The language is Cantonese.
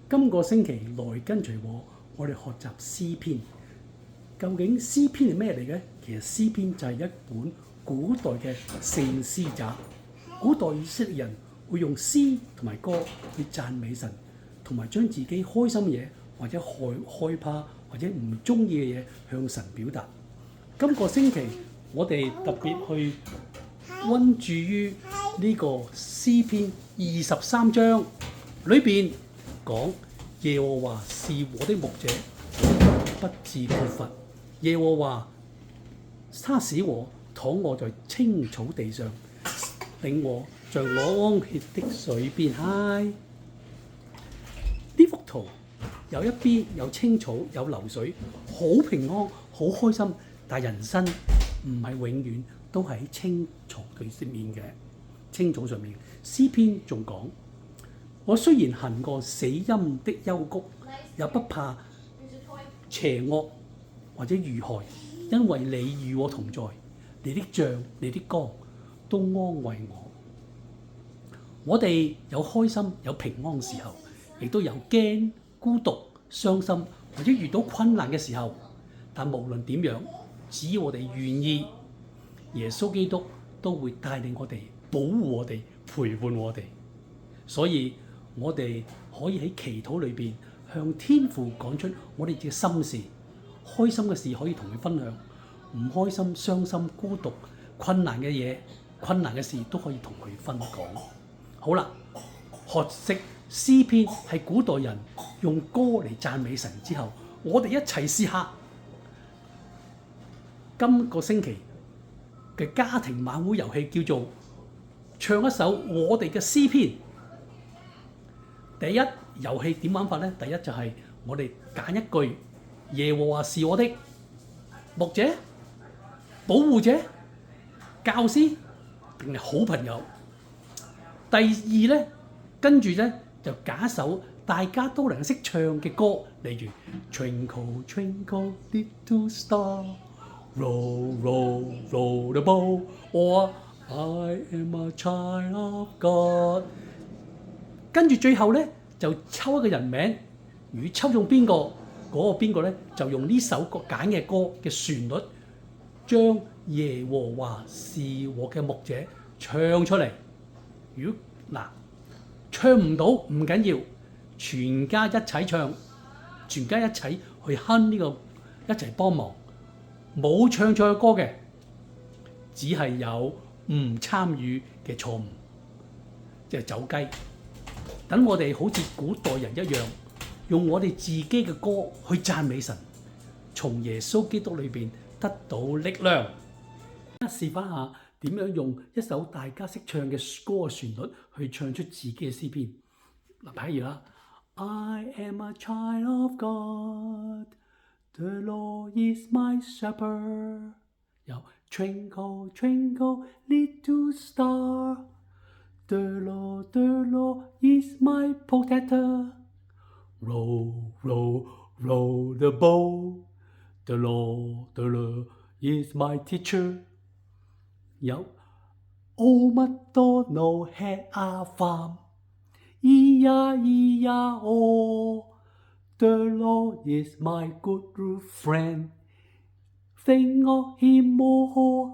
今個星期來跟隨我哋學習詩篇。究竟詩篇係咩嚟嘅？其實詩篇就係一本古代嘅聖詩集。古代以色列人會用詩同埋歌去讚美神，同埋將自己開心嘢或者害怕或者唔中意嘅嘢向神表達。今個星期我哋特別去溫注於呢個詩篇23章裏邊講，耶和華是我的牧者，我不致缺乏。耶和華他使我躺臥在青草地上，領我在安歇的水邊。呢幅圖有一邊有青草有流水，好平安好開心。但人生唔係永遠都喺青草對面嘅青草上面。詩篇仲講：我雖然行過死蔭的幽谷，也不怕邪惡或者遇害，因為你與我同在，你的杖你的竿都安慰我。我哋有開心有平安時候，亦都有驚孤獨傷心或者遇到困難嘅時候。但無論點樣，只要我哋願意，耶穌基督都會帶領我哋，保護我哋，陪伴我哋。所以我哋可以喺祈禱裏邊向天父講出我哋嘅心事。開心嘅事可以同佢分享，唔開心、傷心、孤獨、困難嘅嘢、困難嘅事都可以同佢分講。好啦，學識詩篇係古代人用歌嚟讚美神之後，我哋一齊試下。今個星期嘅家庭晚會遊戲叫做唱一首我哋嘅詩篇。第一遊戲點玩法呢？第一就係我哋揀一句：耶和華是我的牧者、保護者、教師定係好朋友。第二呢，跟住呢就揀一首大家都能識唱嘅歌，例如 Twinkle Twinkle Little Star。Roll, roll, roll the boat, or I am a child of God。跟住最後咧就抽一個人名，如果抽中邊個，嗰個邊個咧就用呢首歌揀嘅歌嘅旋律，將耶和華是我嘅牧者唱出嚟。如果唱唔到唔緊要，全家一齊唱，全家一齊去哼呢個，一齊幫忙。冇唱錯嘅歌嘅，只係有唔參與嘅錯誤，即係走雞。等我哋好似古代人一樣，用我哋自己嘅歌去讚美神，從耶穌基督裏邊得到力量。試翻下點樣用一首大家識唱嘅歌嘅旋律去唱出自己嘅詩篇。譬如啦 ，I am a child of God。The Lord is my shepherd。有 Twinkle Twinkle Little Star。The Lord is my protector。Roll Roll Roll the boat。The Lord is my teacher。有 Oh MacDonald had a farm。E-I-E-I-O。The Lord is my good friend. Think of him more